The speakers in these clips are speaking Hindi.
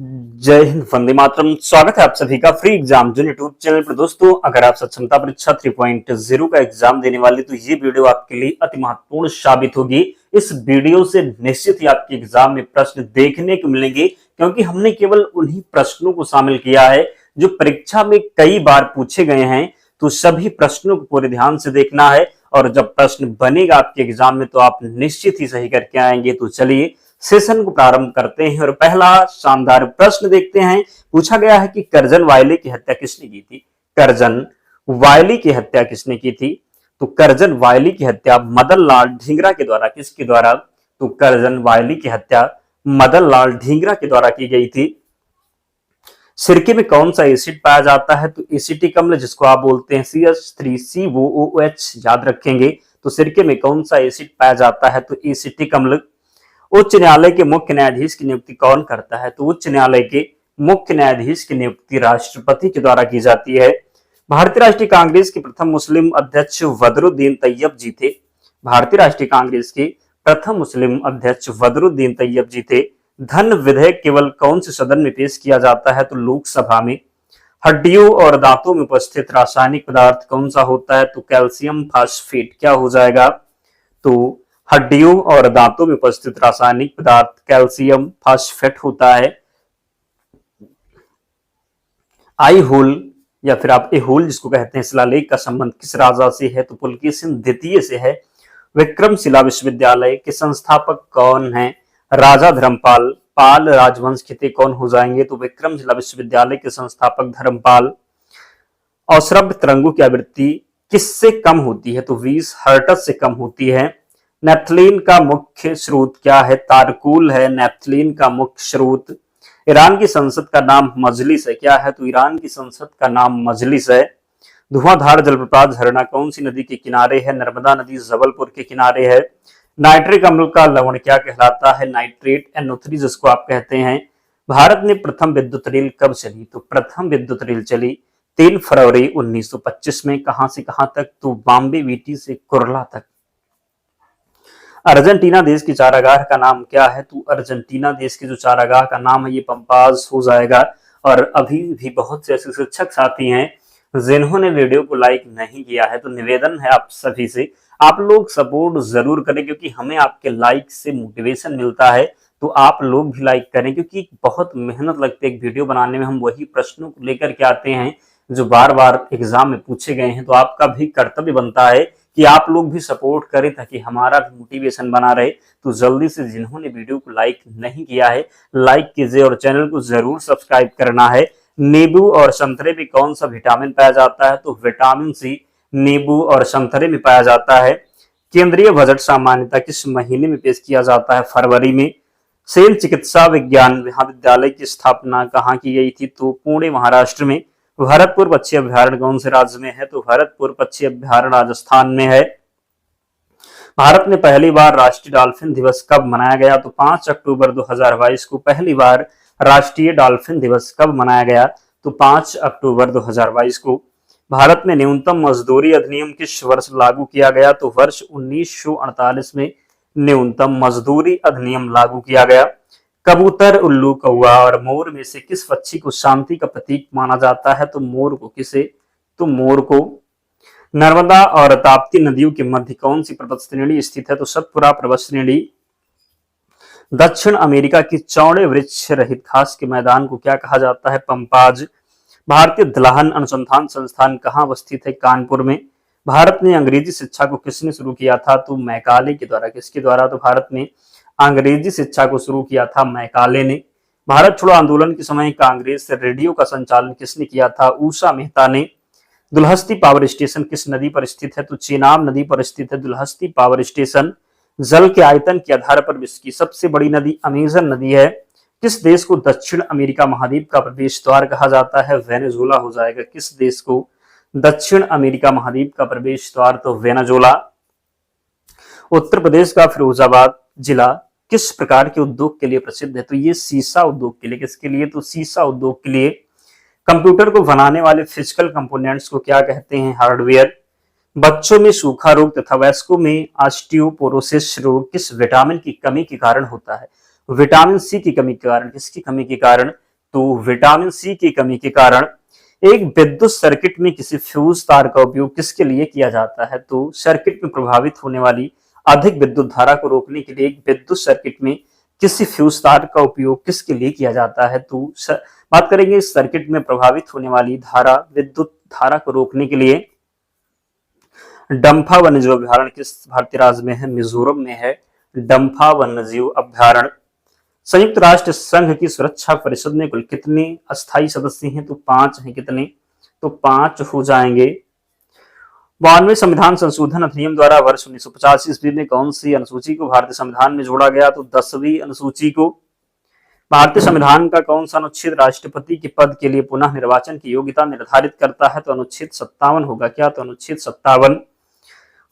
जय हिंद, वंदे मातरम। स्वागत है आप सभी का फ्री एग्जाम जो यूट्यूब चैनल पर। दोस्तों, अगर आप सक्षमता परीक्षा 3.0 का एग्जाम देने वाले तो ये वीडियो आपके लिए अति महत्वपूर्ण साबित होगी। इस वीडियो से निश्चित ही आपके एग्जाम में प्रश्न देखने को मिलेंगे, क्योंकि हमने केवल उन्हीं प्रश्नों को शामिल किया है जो परीक्षा में कई बार पूछे गए हैं। तो सभी प्रश्नों को पूरे ध्यान से देखना है, और जब प्रश्न बनेगा आपके एग्जाम में तो आप निश्चित ही सही करके आएंगे। तो चलिए सेशन को प्रारंभ करते हैं और पहला शानदार प्रश्न देखते हैं। पूछा गया है कि करजन वायली की हत्या किसने की थी? करजन वायली की हत्या किसने की थी? तो करजन वायली की हत्या मदन लाल ढींगरा के द्वारा। किसके द्वारा? तो करजन वायली की हत्या मदन लाल ढींगरा के द्वारा की गई थी। सिरके में कौन सा एसिड पाया जाता है? तो एसिटिक अम्ल, जिसको आप बोलते हैं CH3COOH, याद रखेंगे। तो सिरके में कौन सा एसिड पाया जाता है? तो एसिटिक अम्ल। उच्च न्यायालय के मुख्य न्यायाधीश की नियुक्ति कौन करता है? तो उच्च न्यायालय के मुख्य न्यायाधीश की नियुक्ति राष्ट्रपति के द्वारा की जाती है। भारतीय राष्ट्रीय कांग्रेस के प्रथम मुस्लिम अध्यक्ष बदरुद्दीन तैयब जी थे। भारतीय राष्ट्रीय कांग्रेस के प्रथम मुस्लिम अध्यक्ष बदरुद्दीन तैयब जी थे। धन विधेयक केवल कौन से सदन में पेश किया जाता है? तो लोकसभा में। हड्डियों और दांतों में उपस्थित रासायनिक पदार्थ कौन सा होता है? तो कैल्शियम फास्फेट। क्या हो जाएगा? तो हड्डियों और दांतों में उपस्थित रासायनिक पदार्थ कैल्शियम फास्फेट होता है। आई होल या फिर आप एहोल जिसको कहते हैं, शिलालेख का संबंध किस राजा से है? तो पुलकेशिन द्वितीय से है। विक्रमशिला विश्वविद्यालय के संस्थापक कौन है? राजा धर्मपाल। पाल राजवंश के थे, कौन हो जाएंगे? तो विक्रमशिला विश्वविद्यालय के संस्थापक धर्मपाल। अवस्रब्य तरंगों की आवृत्ति किससे कम होती है? तो 20 हर्ट्ज से कम होती है। नेफ्थलीन का मुख्य स्रोत क्या है? तारकुल है नेफ्थलीन का मुख्य स्रोत। ईरान की संसद का नाम मजलिस है। क्या है? तो ईरान की संसद का नाम मजलिस है। धुआंधार जलप्रपात झरना कौन सी नदी के किनारे है? नर्मदा नदी जबलपुर के किनारे है। नाइट्रिक अम्ल का लवण क्या कहलाता है? नाइट्रेट NO3, जिसको आप कहते हैं। भारत में प्रथम विद्युत रेल कब चली? तो प्रथम विद्युत रेल चली 3 फरवरी 1925 में। कहां से कहां तक? तो बॉम्बे वीटी से कुर्ला तक। अर्जेंटीना देश की चारागाह का नाम क्या है? तो अर्जेंटीना देश के जो चारागाह का नाम है ये पंपाज हो जाएगा। और अभी भी बहुत से ऐसे शिक्षक साथी हैं जिन्होंने वीडियो को लाइक नहीं किया है, तो निवेदन है आप सभी से, आप लोग सपोर्ट जरूर करें, क्योंकि हमें आपके लाइक से मोटिवेशन मिलता है। तो आप लोग भी लाइक करें, क्योंकि बहुत मेहनत लगती है एक वीडियो बनाने में। हम वही प्रश्नों को लेकर के आते हैं जो बार बार एग्जाम में पूछे गए हैं। तो आपका भी कर्तव्य बनता है कि आप लोग भी सपोर्ट करें, ताकि हमारा भी मोटिवेशन बना रहे। तो जल्दी से जिन्होंने वीडियो को लाइक नहीं किया है, लाइक कीजिए और चैनल को जरूर सब्सक्राइब करना है। नींबू और संतरे में कौन सा विटामिन पाया जाता है? तो विटामिन C नींबू और संतरे में पाया जाता है। केंद्रीय बजट सामान्यतः किस महीने में पेश किया जाता है? फरवरी में। सेन चिकित्सा विज्ञान महाविद्यालय की स्थापना कहाँ की गई थी? तो पुणे महाराष्ट्र में। भरतपुर पक्षी अभ्यारण्य कौन से राज्य में है? तो भरतपुर पक्षी अभ्यारण्य राजस्थान में है। भारत में पहली बार राष्ट्रीय डॉल्फिन दिवस कब मनाया गया? तो 5 अक्टूबर 2022 को पहली बार राष्ट्रीय डॉल्फिन दिवस कब मनाया गया? तो 5 अक्टूबर 2022 को। भारत में न्यूनतम मजदूरी अधिनियम किस वर्ष लागू किया गया? तो वर्ष 1948 में न्यूनतम मजदूरी अधिनियम लागू किया गया। कबूतर, उल्लू, कौवा और मोर में से किस पक्षी को शांति का प्रतीक माना जाता है? तो मोर को। किसे? तो मोर को। नर्मदा और ताप्ती नदियों के मध्य कौन सी पर्वत श्रेणी स्थित है? तो सतपुरा पर्वत श्रेणी। दक्षिण अमेरिका की चौड़े वृक्ष रहित घास के मैदान को क्या कहा जाता है? पंपाज। भारतीय दलहन अनुसंधान संस्थान कहाँ अवस्थित है? कानपुर में। भारत में अंग्रेजी शिक्षा को किसने शुरू किया था? तो मैकाले के द्वारा। किसके द्वारा? तो भारत में अंग्रेजी शिक्षा को शुरू किया था मैकाले ने। भारत छोड़ो आंदोलन के समय कांग्रेस रेडियो का संचालन किसने किया था? उषा मेहता ने। दुल्हस्ती पावर स्टेशन किस नदी पर स्थित है? तो चेनाब नदी पर स्थित है दुल्हस्ती पावर स्टेशन। जल के आयतन के आधार पर विश्व की सबसे बड़ी नदी अमेजन नदी है। किस देश को दक्षिण अमेरिका महाद्वीप का प्रवेश द्वार कहा जाता है? वेनेजुएला हो जाएगा। किस देश को दक्षिण अमेरिका महाद्वीप का प्रवेश द्वार? तो वेनेजुएला। उत्तर प्रदेश का फिरोजाबाद जिला किस प्रकार के उद्योग के लिए प्रसिद्ध है? तो ये सीसा उद्योग के लिए। किसके लिए? तो सीसा उद्योग के लिए। कंप्यूटर को बनाने वाले फिजिकल कंपोनेंट्स को क्या कहते हैं? हार्डवेयर। बच्चों में सूखा रोग तथा वयस्कों में ऑस्टियोपोरोसिस रोग किस विटामिन की कमी के कारण होता है? विटामिन C की कमी के कारण। किसकी कमी के कारण? तो विटामिन सी की कमी के कारण एक विद्युत सर्किट में किसी फ्यूज तार का उपयोग किसके लिए किया जाता है? तो सर्किट में प्रभावित होने वाली अधिक विद्युत धारा को रोकने के लिए एक विद्युत सर्किट में किसी फ्यूज तार का उपयोग किसके लिए किया जाता है? तो बात करेंगे इस सर्किट में प्रभावित होने वाली धारा, विद्युत धारा को रोकने के लिए डंफा वन्यजीव अभ्यारण्य किस भारतीय राज्य में है? मिजोरम में है डंफा वन्यजीव अभ्यारण्य। संयुक्त राष्ट्र संघ की सुरक्षा परिषद में कुल कितने अस्थायी सदस्य हैं? तो 5 हैं। कितने? तो 5 हो जाएंगे। 92वें संविधान संशोधन अधिनियम द्वारा वर्ष 1985 ईस्वी में कौन सी अनुसूची को भारतीय संविधान में जोड़ा गया? तो 10वीं अनुसूची को। भारतीय संविधान का कौन सा अनुच्छेद राष्ट्रपति के पद के लिए पुनः निर्वाचन की योग्यता निर्धारित करता है? तो अनुच्छेद 57 होगा। क्या? तो अनुच्छेद 57।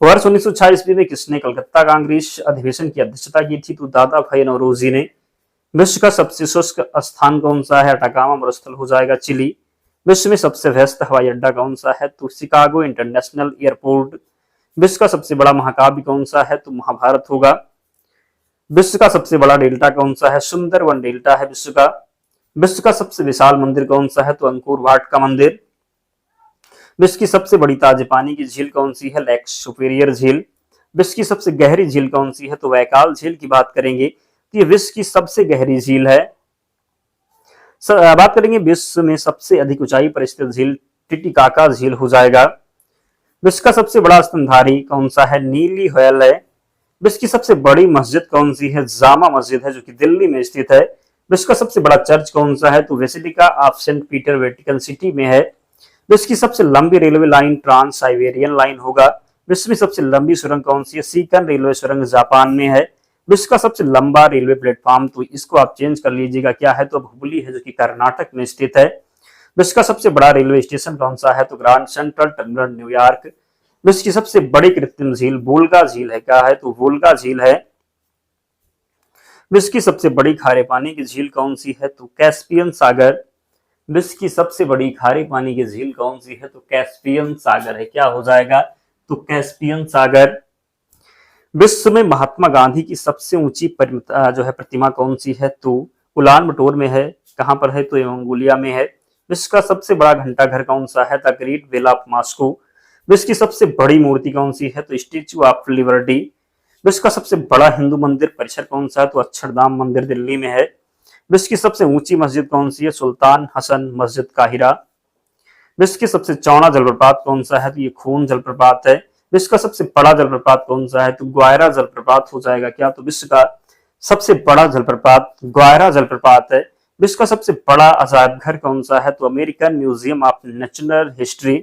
वर्ष 1906 ईस्वी में किसने कलकत्ता कांग्रेस अधिवेशन की अध्यक्षता की थी? तो दादा भाई नौरोजी ने। विश्व का सबसे शुष्क स्थान कौन सा है? अटाकामा मरुस्थल हो जाएगा, चिली। विश्व में सबसे व्यस्त हवाई अड्डा कौन सा है? तो शिकागो इंटरनेशनल एयरपोर्ट। विश्व का सबसे बड़ा महाकाव्य कौन सा है? तो महाभारत होगा। विश्व का सबसे बड़ा डेल्टा कौन सा है? सुंदरवन डेल्टा है विश्व का। विश्व का सबसे विशाल मंदिर कौन सा है? तो अंकोर वाट का मंदिर। विश्व की सबसे बड़ी ताजे पानी की झील कौन सी है? लेक सुपेरियर झील। विश्व की सबसे गहरी झील कौन सी है? तो वैकाल झील की बात करेंगे तो ये विश्व की सबसे गहरी झील है। बात करेंगे विश्व में सबसे अधिक ऊंचाई पर स्थित झील टिटिकाका झील हो जाएगा। विश्व का सबसे बड़ा स्तनधारी कौन सा है? नीली व्हेल है। विश्व की सबसे बड़ी मस्जिद कौन सी है? जामा मस्जिद है जो कि दिल्ली में स्थित है। विश्व का सबसे बड़ा चर्च कौन सा है? तो basilica of Saint Peter Vatican City में है। विश्व की सबसे लंबी railway line trans Siberian line होगा। विश्व में सबसे लंबी सुरंग कौन सी है? सीकन रेलवे सुरंग जापान में है। विश्व का सबसे लंबा रेलवे प्लेटफॉर्म, तो इसको आप चेंज कर लीजिएगा, क्या है? तो हुबली है जो कि कर्नाटक में स्थित है। विश्व का सबसे बड़ा रेलवे स्टेशन कौन सा है? तो ग्रांड सेंट्रल टर्मिनल न्यूयॉर्क। विश्व की सबसे बड़ी कृत्रिम झील वोल्गा झील है, क्या है? तो वोल्गा झील है। विश्व की सबसे बड़ी खारे पानी की झील कौन सी है? तो कैस्पियन सागर। विश्व की सबसे बड़ी खारे पानी की झील कौन सी है? तो कैस्पियन सागर है। क्या हो जाएगा? तो कैस्पियन सागर। विश्व में महात्मा गांधी की सबसे ऊंची जो है प्रतिमा कौन सी है? तो उलान बटोर में है। कहां पर है? तो मंगोलिया में है। विश्व का सबसे बड़ा घंटाघर कौन सा है? The great bell of Moscow. विश्व की सबसे बड़ी मूर्ति कौन सी है? तो स्टेच्यू ऑफ लिबर्टी। विश्व का सबसे बड़ा हिंदू मंदिर परिसर कौन सा है? तो अक्षरधाम मंदिर दिल्ली में है। विश्व की सबसे ऊंची मस्जिद कौन सी है? सुल्तान हसन मस्जिद काहिरा। विश्व की सबसे चौड़ा जलप्रपात कौन सा है? तो ये खून जलप्रपात है। विश्व का सबसे बड़ा जलप्रपात कौन सा है? तो ग्वायरा जलप्रपात हो जाएगा। क्या? तो विश्व का सबसे बड़ा जलप्रपात ग्वायरा जलप्रपात है। विश्व का सबसे बड़ा अजायब घर कौन सा है? तो American museum of natural history.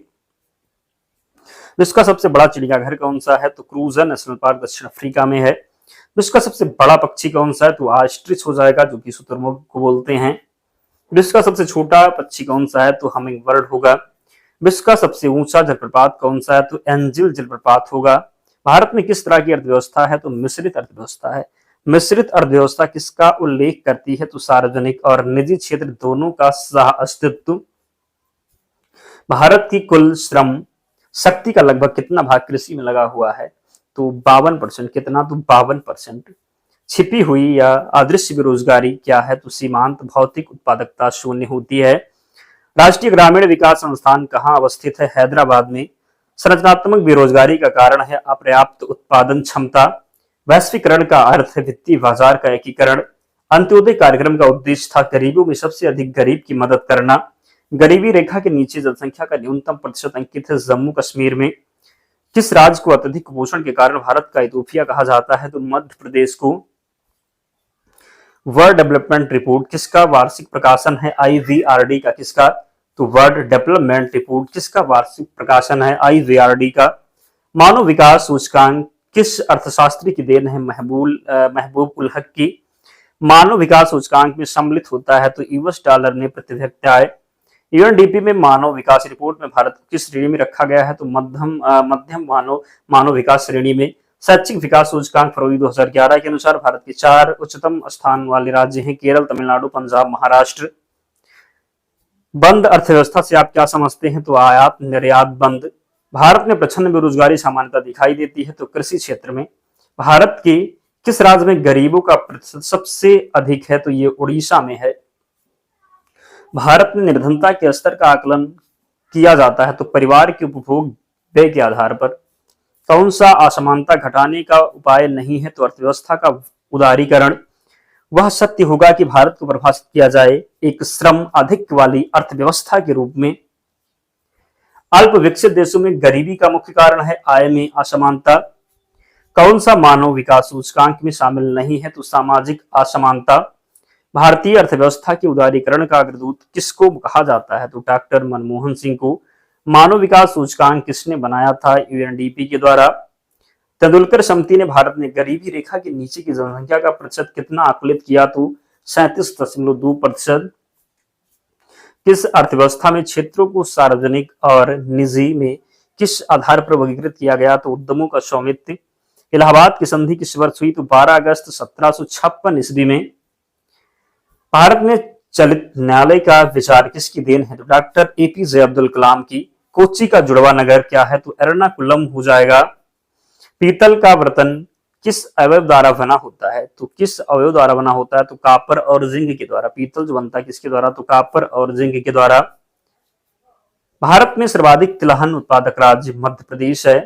विश्व का सबसे बड़ा चिड़ियाघर कौन सा है? तो क्रूजर नेशनल पार्क दक्षिण अफ्रीका में है। विश्व का सबसे बड़ा पक्षी कौन सा है? तो ऑस्ट्रिच हो जाएगा जो कि शुतुरमुर्ग को बोलते हैं। विश्व का सबसे छोटा पक्षी कौन सा है? तो हमिंग बर्ड होगा। विश्व का सबसे ऊंचा जलप्रपात कौन सा है? तो एंजिल जलप्रपात होगा। भारत में किस तरह की अर्थव्यवस्था है? तो मिश्रित अर्थव्यवस्था है। मिश्रित अर्थव्यवस्था किसका उल्लेख करती है? तो सार्वजनिक और निजी क्षेत्र दोनों का सह अस्तित्व। भारत की कुल श्रम शक्ति का लगभग कितना भाग कृषि में लगा हुआ है? तो 52%। कितना? तो 52%। छिपी हुई या अदृश्य बेरोजगारी क्या है? तो सीमांत भौतिक उत्पादकता शून्य होती है। राष्ट्रीय ग्रामीण विकास संस्थान कहाँ अवस्थित है? हैदराबाद में। संरचनात्मक बेरोजगारी का कारण है अपर्याप्त उत्पादन क्षमता। वैश्वीकरण का अर्थ है वित्तीय बाजार का एकीकरण। अंत्योदय कार्यक्रम का उद्देश्य था गरीबों में सबसे अधिक गरीब की मदद करना। गरीबी रेखा के नीचे जनसंख्या का न्यूनतम प्रतिशत अंकित है जम्मू कश्मीर में। किस राज्य को अत्यधिक कुपोषण के कारण भारत का इथोपिया कहा जाता है? तो मध्य प्रदेश को। वर्ल्ड डेवलपमेंट रिपोर्ट किसका वार्षिक प्रकाशन है? IVRD का। किसका? तो वर्ल्ड डेवलपमेंट रिपोर्ट किसका वार्षिक प्रकाशन है? IVRD का। मानव विकास सूचकांक किस अर्थशास्त्री की देन है? महबूब उल हक की। मानव विकास सूचकांक में सम्मिलित होता है तो US डॉलर में प्रति व्यक्ति आय। UNDP में मानव विकास रिपोर्ट में भारत को किस श्रेणी में रखा गया है? तो मध्यम मानव विकास श्रेणी में। शैक्षिक विकास सूचकांक फरवरी 2011 के अनुसार भारत के 4 उच्चतम स्थान वाले राज्य हैं केरल, तमिलनाडु, पंजाब, महाराष्ट्र। बंद अर्थव्यवस्था से आप क्या समझते हैं? तो आयात निर्यात बंद। भारत में प्रचंड बेरोजगारी सामान्यतः दिखाई देती है तो कृषि क्षेत्र में। भारत के किस राज्य में गरीबों का प्रतिशत सबसे अधिक है? तो ये उड़ीसा में है। भारत में निर्धनता के स्तर का आकलन किया जाता है तो परिवार के उपभोग व्यय के आधार पर। कौन सा असमानता घटाने का उपाय नहीं है तो अर्थव्यवस्था का उदारीकरण। वह सत्य होगा कि भारत को परिभाषित किया जाए एक श्रम अधिक वाली अर्थव्यवस्था के रूप में। अल्प विकसित देशों में गरीबी का मुख्य कारण है आय में असमानता। कौन सा मानव विकास सूचकांक में शामिल नहीं है तो सामाजिक असमानता। भारतीय अर्थव्यवस्था के उदारीकरण का अग्रदूत किसको कहा जाता है तो डॉक्टर मनमोहन सिंह को। मानव विकास सूचकांक किसने बनाया था यूएनडीपी के द्वारा। तेंदुलकर समिति ने भारत में गरीबी रेखा के नीचे की जनसंख्या का प्रतिशत कितना आकलित किया तो 37.2%। किस अर्थव्यवस्था में क्षेत्रों को सार्वजनिक और निजी में किस आधार पर वर्गीकृत किया गया तो उद्यमों का स्वामित्व। इलाहाबाद की संधि किस वर्ष हुई तो 12 अगस्त 1756 ईस्वी में। भारत में चलित न्यायालय का विचार किसकी देन है तो डॉक्टर एपीजे अब्दुल कलाम की। कोच्चि का जुड़वा नगर क्या है तो एर्नाकुलम हो जाएगा। पीतल का बर्तन किस अवयव द्वारा बना होता है तो किस अवयव द्वारा बना होता है तो कापर और जिंक के द्वारा। पीतल जो बनता है किसके द्वारा तो कापर और जिंक के द्वारा। भारत में सर्वाधिक तिलहन उत्पादक राज्य मध्य प्रदेश है।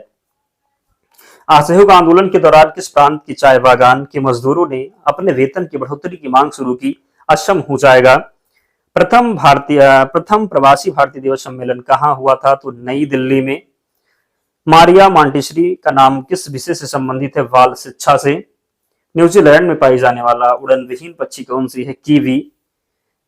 असहयोग आंदोलन के दौरान किस प्रांत की चाय बागान के मजदूरों ने अपने वेतन की बढ़ोतरी की मांग शुरू की। असम हो जाएगा। प्रथम प्रवासी भारतीय दिवस सम्मेलन कहाँ हुआ था तो नई दिल्ली में। मारिया मॉन्टेसरी का नाम किस विषय से संबंधित है बाल शिक्षा से। न्यूजीलैंड में पाई जाने वाला उड़न विहीन पक्षी कौन सी है कीवी।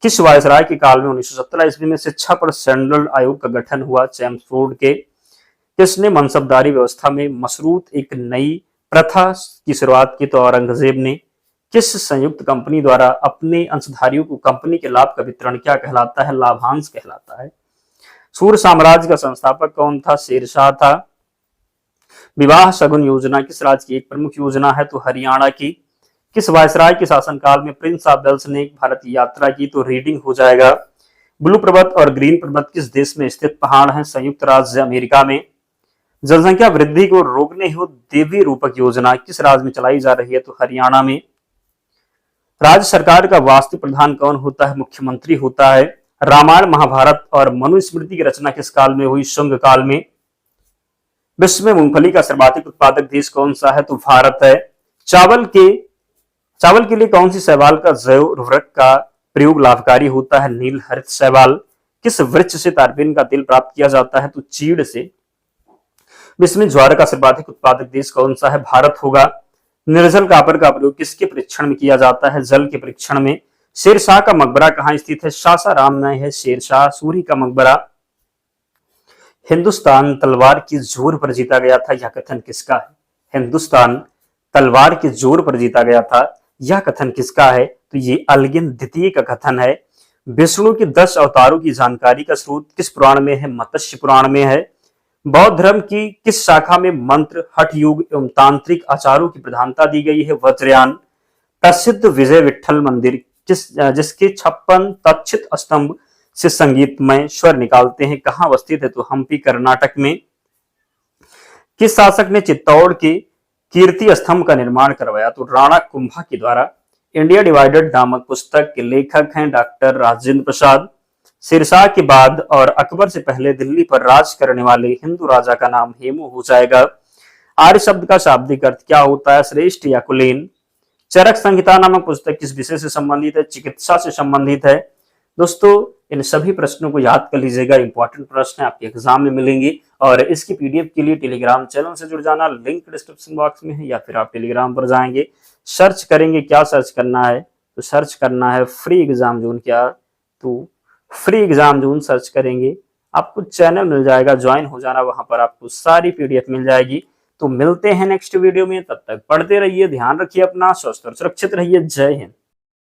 किस वायसराय के काल में 1917 ईस्वी में शिक्षा पर सेंट्रल आयोग का गठन हुआ चैम्सफोर्ड के। किसने मनसबदारी व्यवस्था में मशरूत एक नई प्रथा की शुरुआत की तो औरंगजेब ने। किस संयुक्त कंपनी द्वारा अपने अंशधारियों को कंपनी के लाभ का वितरण क्या कहलाता है लाभांश कहलाता है। सूर्य साम्राज्य का संस्थापक कौन था शेरशाह था। विवाह शगुन योजना किस राज्य की एक प्रमुख योजना है तो हरियाणा की। किस वायसराय के शासनकाल में प्रिंस ऑफ वेल्स ने भारत की यात्रा की तो रीडिंग हो जाएगा। ब्लू पर्वत और ग्रीन पर्वत किस देश में स्थित पहाड़ हैं संयुक्त राज्य अमेरिका में। जनसंख्या वृद्धि को रोकने हेतु देवी रूपक योजना किस राज्य में चलाई जा रही है तो हरियाणा में। राज्य सरकार का वास्तु प्रधान कौन होता है मुख्यमंत्री होता है। रामायण महाभारत और मनुस्मृति की रचना किस काल में हुई शुंग काल में। विश्व में मूंगफली का सर्वाधिक उत्पादक देश कौन सा है तो भारत है। चावल के लिए कौन सी शैवाल का जैव उर्वरक का प्रयोग लाभकारी होता है नील हरित शैवाल। किस वृक्ष से तारपीन का तेल प्राप्त किया जाता है तो चीड़ से। विश्व में ज्वार का सर्वाधिक उत्पादक देश कौन सा है भारत होगा। निर्जल कॉपर का प्रयोग किसके परीक्षण में किया जाता है जल के परीक्षण में। शेरशाह का मकबरा कहाँ स्थित है सासाराम में है शेरशाह सूरी का मकबरा। हिंदुस्तान तलवार की जोर पर जीता गया था यह कथन किसका है। हिंदुस्तान तलवार के जोर पर जीता गया था यह कथन किसका है तो ये अल्गिन द्वितीय का कथन है। विष्णु के 10 अवतारों की जानकारी का स्रोत किस पुराण में है मत्स्य पुराण में है। बौद्ध धर्म की किस शाखा में मंत्र हठ योग एवं तांत्रिक आचारों की प्रधानता दी गई है वज्रयान। प्रसिद्ध विजय विठल मंदिर जिसके 56 तक्षित स्तंभ से संगीतमय स्वर निकालते हैं कहाँ अवस्थित है तो हम्पी कर्नाटक में। किस शासक ने चित्तौड़ के कीर्ति स्तंभ का निर्माण करवाया तो राणा कुंभा के द्वारा। इंडिया डिवाइडेड नामक पुस्तक के लेखक हैं डॉक्टर राजेंद्र प्रसाद। शेरशाह के बाद और अकबर से पहले दिल्ली पर राज करने वाले हिंदू राजा का नाम हेमू हो जाएगा। आर्य शब्द का शाब्दिक अर्थ क्या होता है श्रेष्ठ या कुलीन। चरक संहिता नामक पुस्तक किस विषय से संबंधित है चिकित्सा से संबंधित है। दोस्तों इन सभी प्रश्नों को याद कर लीजिएगा इंपॉर्टेंट प्रश्न आपके एग्जाम में मिलेंगे और इसकी पीडीएफ के लिए टेलीग्राम चैनल से जुड़ जाना लिंक डिस्क्रिप्शन बॉक्स में है या फिर आप टेलीग्राम पर जाएंगे सर्च करेंगे क्या सर्च करना है तो सर्च करना है फ्री एग्जाम जोन क्या तो फ्री एग्जाम जोन सर्च करेंगे आपको चैनल मिल जाएगा ज्वाइन हो जाना वहां पर आपको सारी पीडीएफ मिल जाएगी। तो मिलते हैं नेक्स्ट वीडियो में तब तक पढ़ते रहिए ध्यान रखिए अपना स्वस्थ और सुरक्षित रहिए जय हिंद।